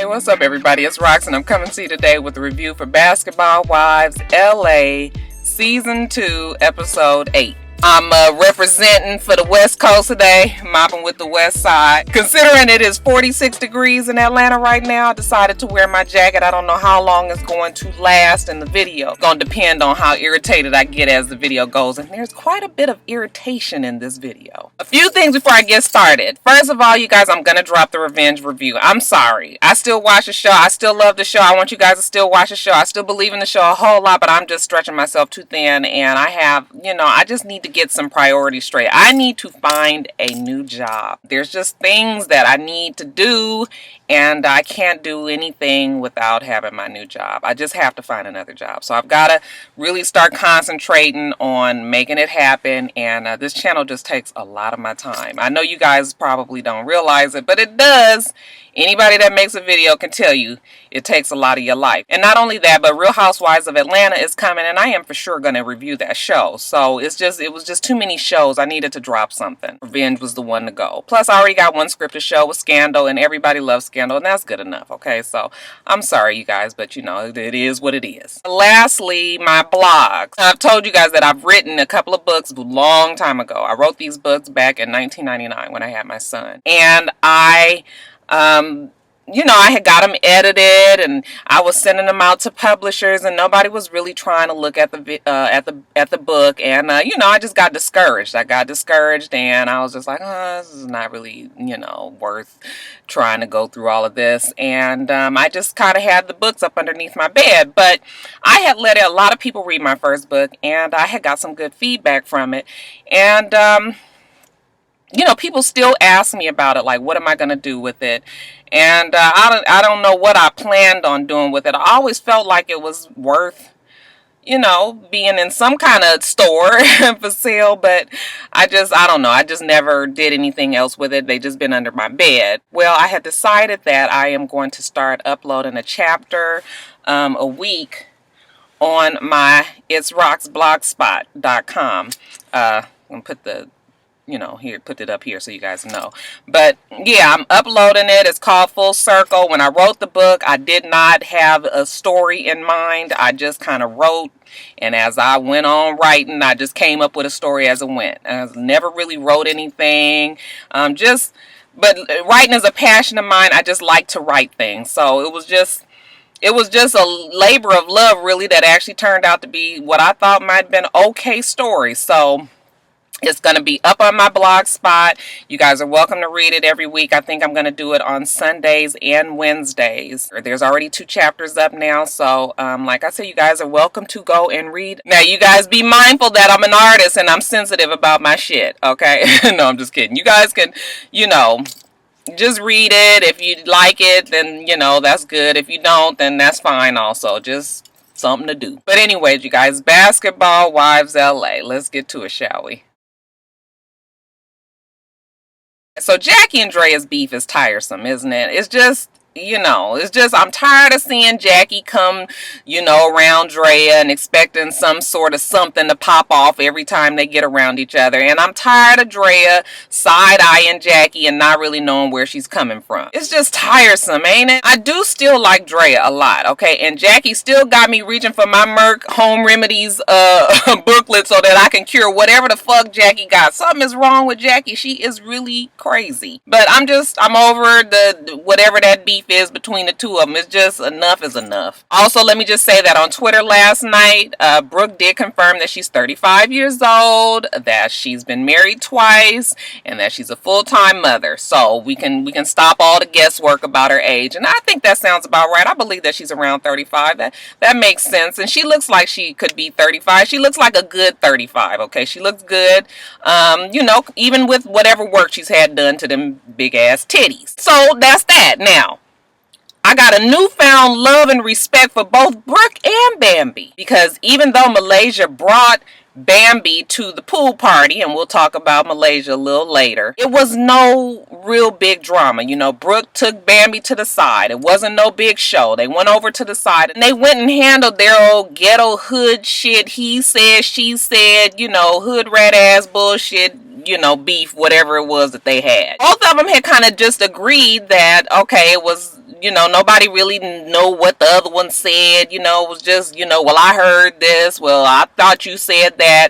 Hey, what's up everybody? It's Rox and I'm coming to you today with a review for Basketball Wives LA Season 2 Episode 8. I'm representing for the West Coast today, mopping with the West Side. Considering it is 46 degrees in Atlanta right now, I decided to wear my jacket. I don't know how long it's going to last in the video. It's going to depend on how irritated I get as the video goes. And there's quite a bit of irritation in this video. A few things before I get started. First of all, you guys, I'm going to drop the revenge review. I'm sorry. I still watch the show. I still love the show. I want you guys to still watch the show. I still believe in the show a whole lot, but I'm just stretching myself too thin. And I just need to get some priorities straight. I need to find a new job. There's just things that I need to do, and I can't do anything without having my new job. I just have to find another job. So I've got to really start concentrating on making it happen, and this channel just takes a lot of my time. I know you guys probably don't realize it, but it does. Anybody that makes a video can tell you it takes a lot of your life. And not only that, but Real Housewives of Atlanta is coming, and I am for sure going to review that show. So it was just too many shows. I needed to drop something. Revenge was the one to go. Plus, I already got one scripted show with Scandal, and everybody loves Scandal, and that's good enough, okay? So I'm sorry, you guys, but you know, it is what it is. Lastly, my blogs. I've told you guys that I've written a couple of books a long time ago. I wrote these books back in 1999 when I had my son. And I had got them edited, and I was sending them out to publishers, and nobody was really trying to look at the book. And I just got discouraged. I got discouraged, and I was just like, this is not really worth trying to go through all of this. And I just kind of had the books up underneath my bed. But I had let a lot of people read my first book, and I had got some good feedback from it. And people still ask me about it, like, what am I going to do with it? And I don't know what I planned on doing with it. I always felt like it was worth, being in some kind of store for sale, but I don't know. I just never did anything else with it. They just been under my bed. Well, I had decided that I am going to start uploading a chapter a week on my itsrox blogspot.com. I'm going to put put it up here so you guys know. But yeah, I'm uploading it. It's called Full Circle. When I wrote the book, I did not have a story in mind. I just kind of wrote, and as I went on writing, I just came up with a story as it went. I never really wrote anything. But writing is a passion of mine. I just like to write things. So it was just a labor of love, really, that actually turned out to be what I thought might have been an okay story. So it's going to be up on my blog spot. You guys are welcome to read it every week. I think I'm going to do it on Sundays and Wednesdays. There's already 2 chapters up now. So, like I said, you guys are welcome to go and read. Now, you guys be mindful that I'm an artist and I'm sensitive about my shit, okay? No, I'm just kidding. You guys can, just read it. If you like it, then, that's good. If you don't, then that's fine also. Just something to do. But anyways, you guys, Basketball Wives LA. Let's get to it, shall we? So Jackie and Drea's beef is tiresome, isn't it? It's just, I'm tired of seeing Jackie come, around Drea and expecting some sort of something to pop off every time they get around each other. And I'm tired of Drea side-eyeing Jackie and not really knowing where she's coming from. It's just tiresome, ain't it? I do still like Drea a lot, okay? And Jackie still got me reaching for my Merck Home Remedies booklet so that I can cure whatever the fuck Jackie got. Something is wrong with Jackie. She is really crazy. But I'm over whatever that beef is between the two of them. It's just enough is enough. Also, let me just say that on Twitter last night, Brooke did confirm that she's 35 years old, that she's been married twice, and that she's a full-time mother. So we can stop all the guesswork about her age. And I think that sounds about right. I believe that she's around 35. That makes sense. And she looks like she could be 35. She looks like a good 35. Okay, she looks good. Even with whatever work she's had done to them big ass titties. So that's that. Now, I got a newfound love and respect for both Brooke and Bambi, because even though Malaysia brought Bambi to the pool party, and we'll talk about Malaysia a little later, it was no real big drama. Brooke took Bambi to the side. It wasn't no big show. They went over to the side and they went and handled their old ghetto hood shit. He said, she said, hood rat ass bullshit, beef, whatever it was that they had. Both of them had kind of just agreed that, okay, it was nobody really know what the other one said. It was just, well, I heard this. Well, I thought you said that.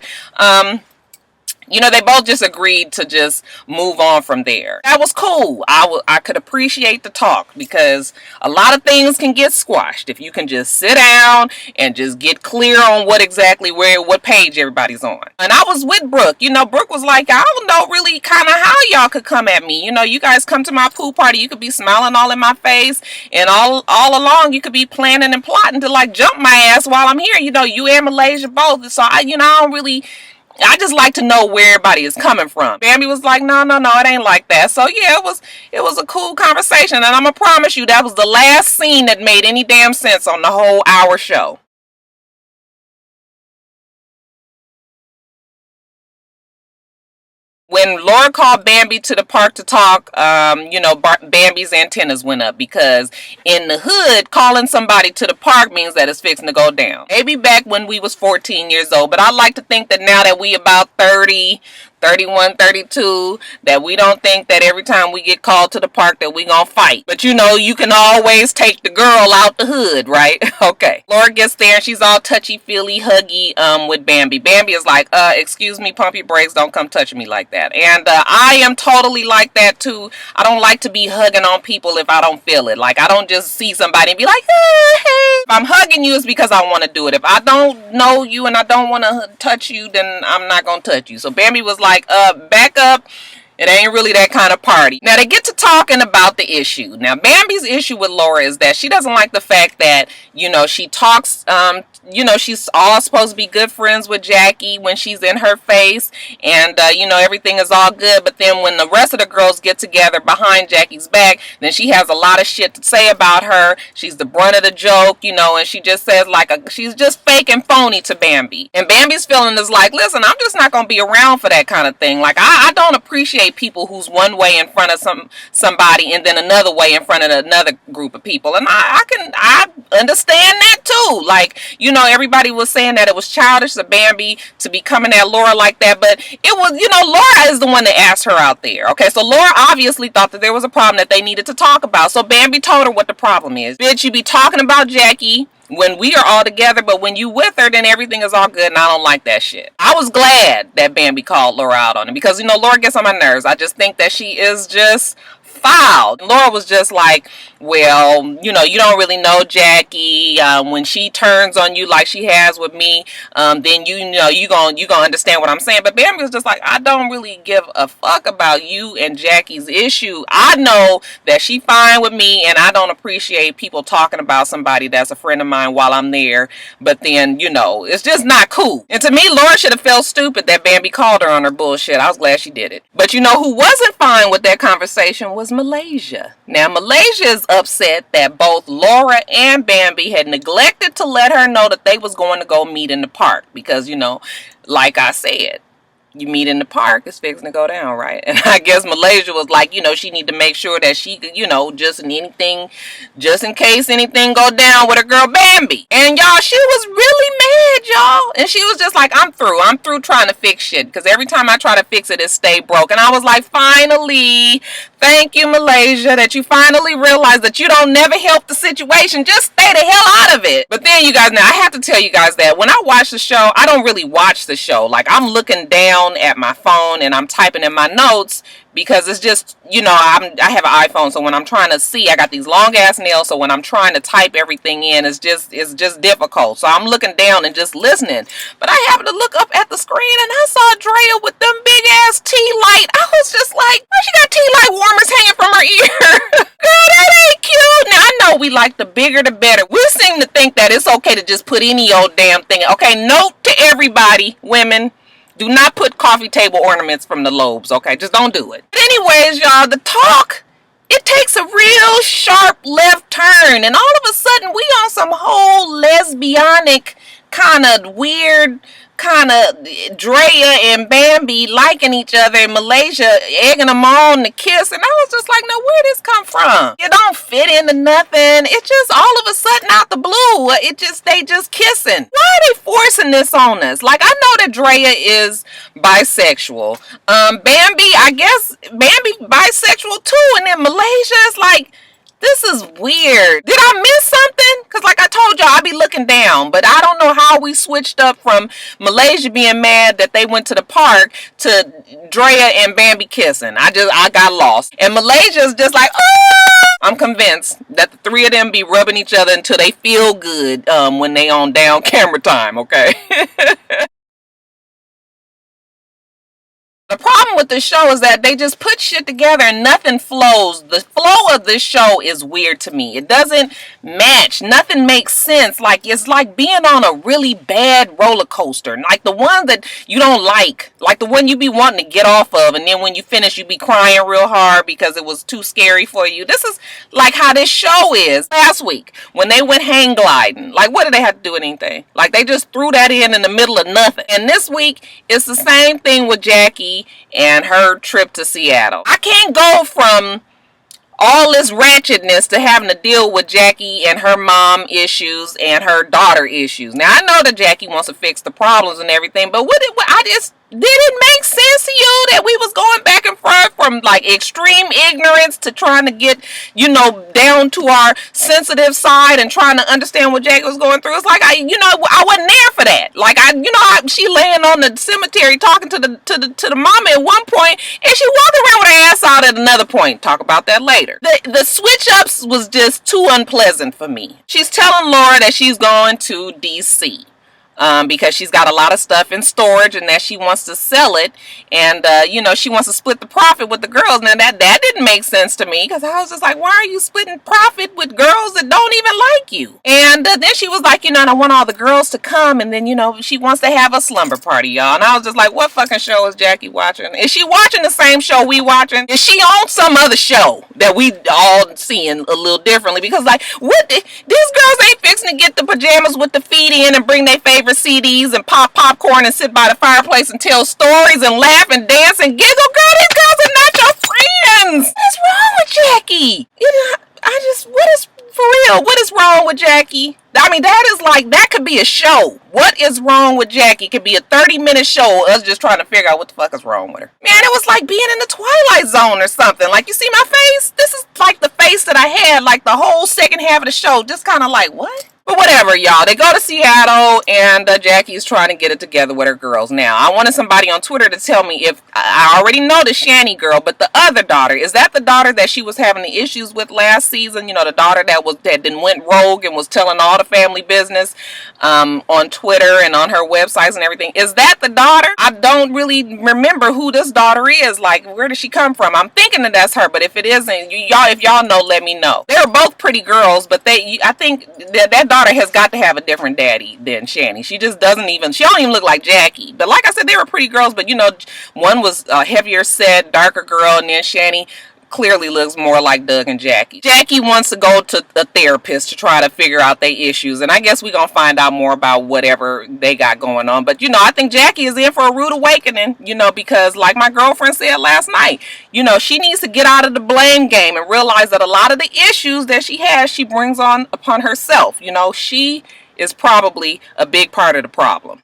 They both just agreed to just move on from there. That was cool. I could appreciate the talk, because a lot of things can get squashed if you can just sit down and just get clear on what page everybody's on. And I was with Brooke. Brooke was like, I don't know really kind of how y'all could come at me. You guys come to my pool party, you could be smiling all in my face, and all along you could be planning and plotting to like jump my ass while I'm here. You and Malaysia both. So I don't really, I just like to know where everybody is coming from. Bambi was like, no, it ain't like that. So yeah, it was a cool conversation, and I'm gonna promise you that was the last scene that made any damn sense on the whole hour show. When Laura called Bambi to the park to talk, Bambi's antennas went up, because in the hood, calling somebody to the park means that it's fixing to go down. Maybe back when we was 14 years old, but I like to think that now that we about 30, 31, 32, that we don't think that every time we get called to the park that we gonna fight. But you can always take the girl out the hood, right? Okay. Laura gets there and she's all touchy-feely, huggy with Bambi. Bambi is like, excuse me, pump your brakes, don't come touching me like that. And I am totally like that too. I don't like to be hugging on people if I don't feel it. Like, I don't just see somebody and be like, hey. If I'm hugging you, it's because I want to do it. If I don't know you and I don't want to touch you, then I'm not gonna touch you. So Bambi was like, back up. It ain't really that kind of party. Now they get to talking about the issue. Now Bambi's issue with Laura is that she doesn't like the fact that, she talks, she's all supposed to be good friends with Jackie when she's in her face, and, everything is all good. But then when the rest of the girls get together behind Jackie's back, then she has a lot of shit to say about her. She's the brunt of the joke, and she just says she's just fake and phony to Bambi. And Bambi's feeling is like, listen, I'm just not going to be around for that kind of thing. Like, I don't appreciate people who's one way in front of somebody and then another way in front of another group of people. And I understand that too. Like, everybody was saying that it was childish of Bambi to be coming at Laura like that, but it was, Laura is the one that asked her out there. Okay, so Laura obviously thought that there was a problem that they needed to talk about. So Bambi told her what the problem is. Bitch, you be talking about Jackie when we are all together, but when you with her, then everything is all good, and I don't like that shit. I was glad that Bambi called Laura out on it, because, Laura gets on my nerves. I just think that she is just foul. Laura was just like, well, you don't really know Jackie. When she turns on you like she has with me, then you gonna understand what I'm saying. But Bambi was just like, I don't really give a fuck about you and Jackie's issue. I know that she fine with me, and I don't appreciate people talking about somebody that's a friend of mine while I'm there. But then, it's just not cool. And to me, Laura should have felt stupid that Bambi called her on her bullshit. I was glad she did it. But who wasn't fine with that conversation was Malaysia. Now Malaysia is upset that both Laura and Bambi had neglected to let her know that they was going to go meet in the park, because like I said, you meet in the park, it's fixing to go down, right? And I guess Malaysia was like, she need to make sure that she could, just in case anything go down with her girl Bambi. And y'all, she was really mad, y'all. And she was just like, I'm through trying to fix shit, because every time I try to fix it, it stay broke. And I was like, finally, thank you, Malaysia, that you finally realized that you don't never help the situation. Just stay the hell out of it. But then, you guys, now I have to tell you guys that when I watch the show, I don't really watch the show. Like, I'm looking down at my phone and I'm typing in my notes, because it's just, I have an iPhone, so when I'm trying to see, I got these long ass nails, so when I'm trying to type everything in, it's just difficult. So I'm looking down and just listening. But I happened to look up at the screen and I saw Drea with them big ass tea light. I was just like, why she got tea light warmers hanging from her ear? Girl, that ain't cute. Now I know we like the bigger the better. We seem to think that it's okay to just put any old damn thing. Okay, note to everybody, women, do not put coffee table ornaments from the Lobes, okay? Just don't do it. But anyways, y'all, the talk, it takes a real sharp left turn. And all of a sudden, we on some whole lesbianic kind of weird, kind of Drea and Bambi liking each other, and Malaysia egging them on to kiss. And I was just like, no, where this come from? It don't fit into nothing. It's just all of a sudden out the blue. They just kissing. Why are they forcing this on us? Like, I know that Drea is bisexual. Bambi, I guess Bambi bisexual too. And then Malaysia is like, This is weird. Did I miss something? Because like I told y'all, I be looking down. But I don't know how we switched up from Malaysia being mad that they went to the park to Drea and Bambi kissing. I got lost. And Malaysia's just like, oh! I'm convinced that the three of them be rubbing each other until they feel good when they on down camera time, okay? The problem with the show is that they just put shit together and nothing flows. The flow of this show is weird to me. It doesn't match. Nothing makes sense. Like, it's like being on a really bad roller coaster. Like the one that you don't like. Like the one you be wanting to get off of. And then when you finish, you be crying real hard because it was too scary for you. This is like how this show is. Last week, when they went hang gliding. Like, what did they have to do with anything? Like, they just threw that in the middle of nothing. And this week, it's the same thing with Jackie and her trip to Seattle. I can't go from all this ratchetness to having to deal with Jackie and her mom issues and her daughter issues. Now, I know that Jackie wants to fix the problems and everything, but did it make sense to you that we was going back and forth from like extreme ignorance to trying to get, down to our sensitive side and trying to understand what Jackie was going through? It's like I wasn't there for that. Like she laying on the cemetery talking to the mama at one point, and she walking around with her ass out at another point. Talk about that later. The switch ups was just too unpleasant for me. She's telling Laura that she's going to DC. Because she's got a lot of stuff in storage and that she wants to sell it, and she wants to split the profit with the girls. Now that didn't make sense to me, because I was just like, why are you splitting profit with girls that don't even like you? And then she was like, and I want all the girls to come, and then she wants to have a slumber party, y'all. And I was just like, what fucking show is Jackie watching? Is she watching the same show we watching? Is she on some other show that we all seeing a little differently? Because like, these girls ain't fixing to get the pajamas with the feet in and bring their favorite CDs and pop popcorn and sit by the fireplace and tell stories and laugh and dance and giggle. Girl, these girls are not your friends. What's wrong with Jackie? What is, for real, what is wrong with Jackie? I mean, that could be a show. What is wrong with Jackie? It could be a 30-minute show of us just trying to figure out what the fuck is wrong with her. Man, it was like being in the Twilight Zone or something. Like, you see my face? This is like the face that I had like the whole second half of the show. Just kind of like, what? But whatever, y'all. They go to Seattle, and Jackie's trying to get it together with her girls. Now, I wanted somebody on Twitter to tell me if I already know the Shani girl, but the other daughter, is that the daughter that she was having the issues with last season? The daughter that then went rogue and was telling all the family business on Twitter and on her websites and everything. Is that the daughter? I don't really remember who this daughter is. Like, where does she come from? I'm thinking that that's her, but if it isn't, if y'all know, let me know. They're both pretty girls, but I think that daughter has got to have a different daddy than Shani. She just don't even look like Jackie. But like I said, they were pretty girls, but one was a heavier set, darker girl, and then Shani clearly looks more like Doug and Jackie. Jackie wants to go to a therapist to try to figure out their issues, and I guess we're gonna find out more about whatever they got going on. But I think Jackie is in for a rude awakening, because like my girlfriend said last night, she needs to get out of the blame game and realize that a lot of the issues that she has, she brings on upon herself. She is probably a big part of the problem.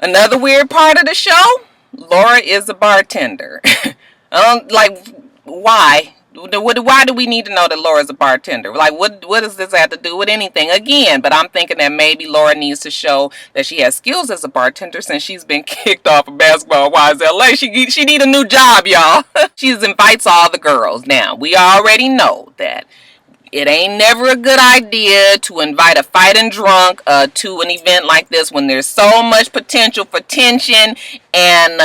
Another weird part of the show, Laura is a bartender. Why? Why do we need to know that Laura's a bartender? Like, what does this have to do with anything? Again, but I'm thinking that maybe Laura needs to show that she has skills as a bartender since she's been kicked off of Basketball Wives LA. She need a new job, y'all. She invites all the girls. Now, we already know that it ain't never a good idea to invite a fighting drunk to an event like this when there's so much potential for tension and,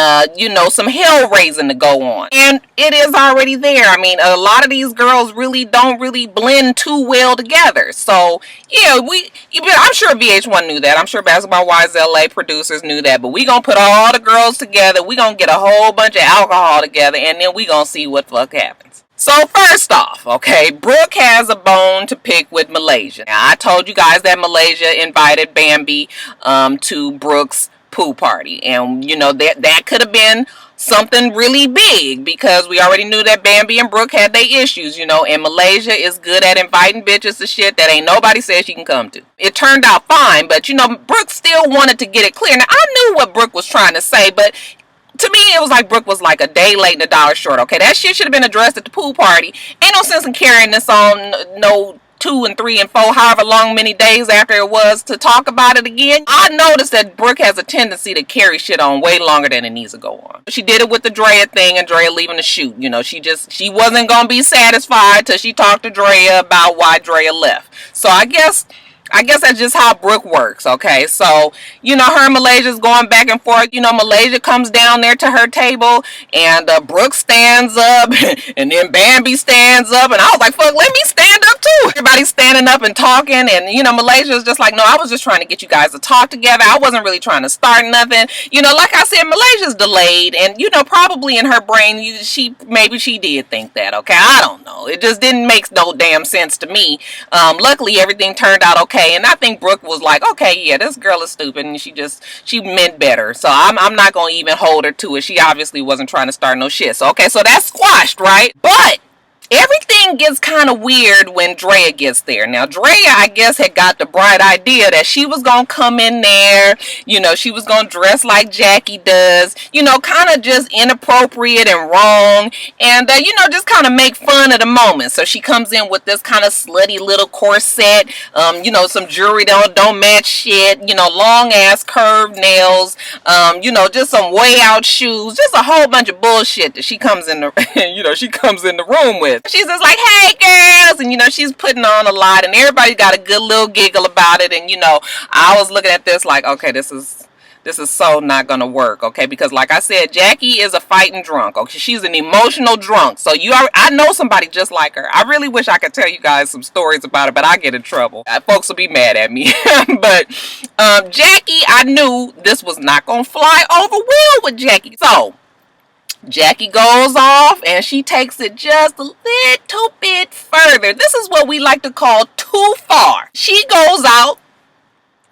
some hell raising to go on. And it is already there. I mean, a lot of these girls don't blend too well together. So, yeah, I'm sure VH1 knew that. I'm sure Basketball Wives LA producers knew that. But we gonna put all the girls together. We gonna get a whole bunch of alcohol together, and then we gonna see what fuck happens. So first off, okay, Brooke has a bone to pick with Malaysia. Now, I told you guys that Malaysia invited Bambi to Brooke's pool party. And, that could have been something really big because we already knew that Bambi and Brooke had their issues, and Malaysia is good at inviting bitches to shit that ain't nobody said she can come to. It turned out fine, but, Brooke still wanted to get it clear. Now, I knew what Brooke was trying to say, but To me, it was like Brooke was like a day late and a dollar short. Okay, that shit should have been addressed at the pool party. Ain't no sense in carrying this on no 2 and 3 and 4, however long many days after it was to talk about it again. I noticed that Brooke has a tendency to carry shit on way longer than it needs to go on. She did it with the Drea thing and Drea leaving the shoot. You know, she wasn't gonna be satisfied till she talked to Drea about why Drea left. So I guess that's just how Brooke works, okay? So, you know, her and Malaysia's going back and forth. You know, Malaysia comes down there to her table, and Brooke stands up, and then Bambi stands up, and I was like, fuck, let me stand up too. Everybody's standing up and talking, and, you know, Malaysia's just like, no, I was just trying to get you guys to talk together. I wasn't really trying to start nothing. You know, like I said, Malaysia's delayed, and, you know, probably in her brain, maybe she did think that, okay? I don't know. It just didn't make no damn sense to me. Luckily, everything turned out okay. And I think Brooke was like, okay, yeah, this girl is stupid, and she meant better. So I'm not gonna even hold her to it. She obviously wasn't trying to start no shit. So okay, so that's squashed, right? But everything gets kind of weird when Drea gets there. Now, Drea, I guess, had got the bright idea that she was going to come in there, you know, she was going to dress like Jackie does, you know, kind of just inappropriate and wrong, and, you know, just kind of make fun of the moment. So she comes in with this kind of slutty little corset, you know, some jewelry don't match shit, you know, long-ass curved nails, you know, just some way-out shoes, just a whole bunch of bullshit that she comes in the, you know, she comes in the room with. She's just like, hey girls, and you know, she's putting on a lot, and everybody got a good little giggle about it. And you know, I was looking at this like, okay, this is so not gonna work, okay? Because like I said, Jackie is a fighting drunk, okay? She's an emotional drunk. So I know somebody just like her. I really wish I could tell you guys some stories about her, but I get in trouble. Folks will be mad at me. But Jackie, I knew this was not gonna fly over well with Jackie. So Jackie goes off and she takes it just a little bit further. This is what we like to call too far. She goes out,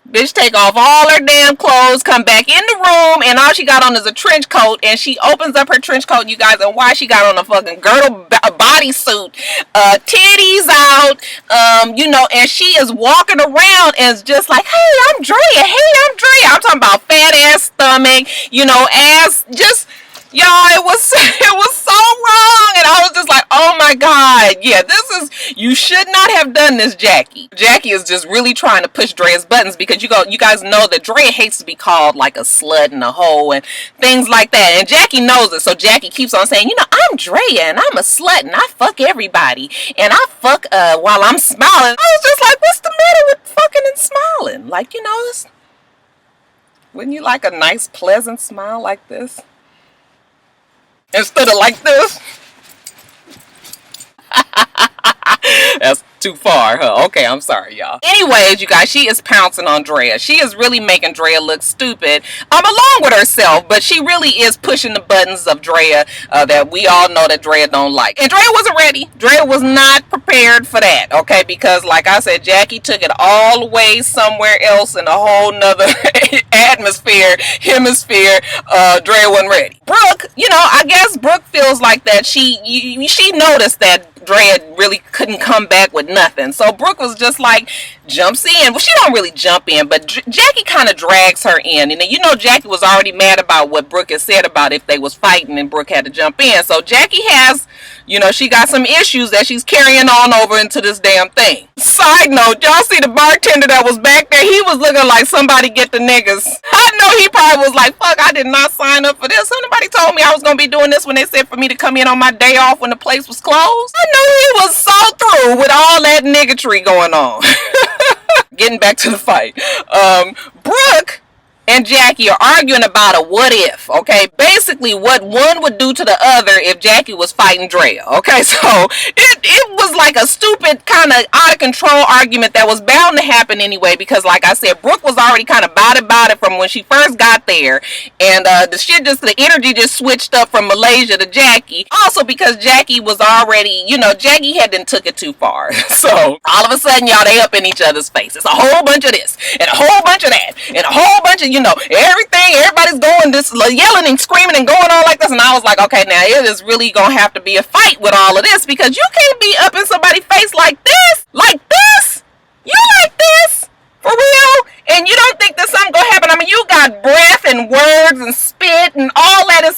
bitch take off all her damn clothes, come back in the room, and all she got on is a trench coat, and she opens up her trench coat, you guys, and why she got on a fucking girdle bodysuit, titties out, you know, and she is walking around and is just like, hey, I'm Drea, I'm talking about fat ass stomach, you know, ass, just... Y'all, it was so wrong, and I was just like, oh my god, yeah, you should not have done this, Jackie. Jackie is just really trying to push Drea's buttons, because you guys know that Drea hates to be called like a slut and a hoe and things like that, and Jackie knows it, so Jackie keeps on saying, you know, I'm Drea, and I'm a slut, and I fuck everybody, and I fuck while I'm smiling. I was just like, what's the matter with fucking and smiling? Like, you know, wouldn't you like a nice, pleasant smile like this? Instead of like this. That's too far, huh? Okay, I'm sorry, y'all. Anyways, you guys, she is pouncing on Drea. She is really making Drea look stupid, along with herself, but she really is pushing the buttons of Drea that we all know that Drea don't like. And Drea wasn't ready. Drea was not prepared for that, okay? Because, like I said, Jackie took it all the way somewhere else in a whole nother hemisphere. Drea wasn't ready. Brooke, you know, I guess Brooke feels like that she noticed that Drea really couldn't come back with nothing. So Brooke was just like, jumps in. Well, she don't really jump in, but Jackie kind of drags her in. And you know, Jackie was already mad about what Brooke had said about if they was fighting and Brooke had to jump in. So Jackie has, you know, she got some issues that she's carrying on over into this damn thing. Side note, y'all see the bartender that was back there? He was looking like somebody get the niggas. I know he probably was like, fuck, I did not sign up for this. Somebody told me I was going to be doing this when they said for me to come in on my day off when the place was closed. I knew he was so through with all that niggatry going on. Getting back to the fight. Brooke and Jackie are arguing about a what if, okay? Basically what one would do to the other if Jackie was fighting Drea, okay? So it was like a stupid kind of out of control argument that was bound to happen anyway, because like I said, Brooke was already kind of about it from when she first got there, and the energy just switched up from Malaysia to Jackie. Also because Jackie was already, you know, Jackie had done took it too far. So all of a sudden, y'all, they up in each other's faces. A whole bunch of this and a whole bunch of that and a whole bunch of, you know, everybody's going this yelling and screaming and going on like this, and I was like, okay, now it is really gonna have to be a fight with all of this, because you can't be up in somebody's face like this, you like this, for real, and you don't think that something gonna happen. I mean, you got breath and words and spit and all that in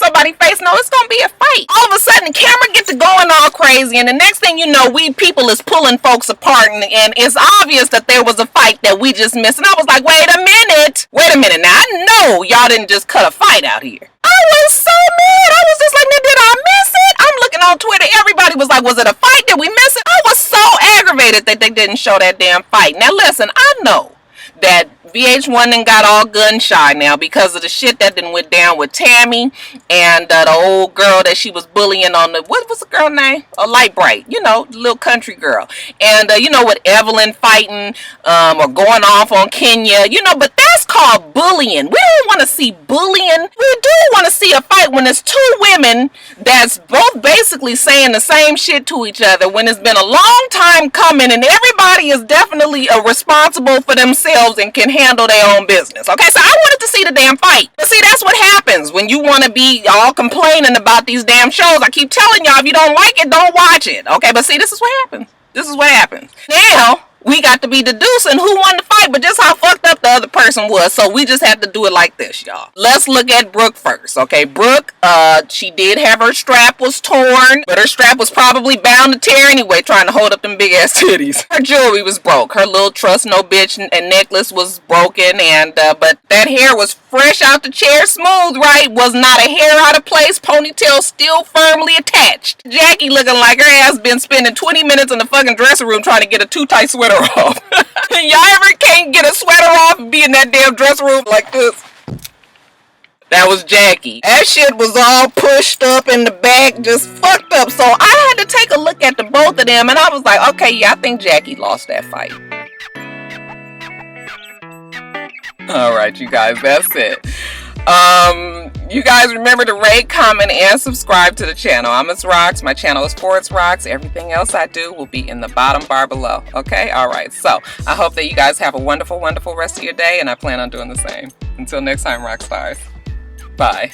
crazy. And the next thing you know, we people is pulling folks apart, and it's obvious that there was a fight that we just missed. And I was like, wait a minute. Now I know y'all didn't just cut a fight out here. I was so mad. I was just like, did I miss it? I'm looking on Twitter. Everybody was like, was it a fight? Did we miss it? I was so aggravated that they didn't show that damn fight. Now listen, I know that VH1 done got all gun shy now because of the shit that done went down with Tammy and the old girl that she was bullying on the, what was the girl name? Light Bright, you know, the little country girl. And you know, with Evelyn fighting or going off on Kenya, you know, but that's called bullying. We don't want to see bullying. We do want to see a fight when it's two women that's both basically saying the same shit to each other, when it's been a long time coming and everybody is definitely responsible for themselves and can handle their own business. Okay, so I wanted to see the damn fight. But see, that's what happens when you want to be all complaining about these damn shows. I keep telling y'all, if you don't like it, don't watch it. Okay, but see, this is what happens. Now we got to be deducing who won the fight, but just how fucked up the other person was. So we just have to do it like this, y'all. Let's look at Brooke first. Okay, Brooke, she did have her strap was torn, but her strap was probably bound to tear anyway, trying to hold up them big ass titties. Her jewelry was broke. Her little trust no bitch and necklace was broken, and but that hair was fresh out the chair, smooth, right? Was not a hair out of place. Ponytail still firmly attached. Jackie looking like her ass been spending 20 minutes in the fucking dressing room trying to get a too tight sweater off. Y'all ever can't get a sweater off and be in that damn dressing room like this? That was Jackie. That shit was all pushed up in the back, just fucked up. So I had to take a look at the both of them, and I was like, okay, yeah, I think Jackie lost that fight. Alright, you guys, that's it. You guys remember to rate, comment, and subscribe to the channel. I'm itsrox. My channel is for itsrox. Everything else I do will be in the bottom bar below. Okay? Alright, so I hope that you guys have a wonderful, wonderful rest of your day, and I plan on doing the same. Until next time, Roxstars. Bye.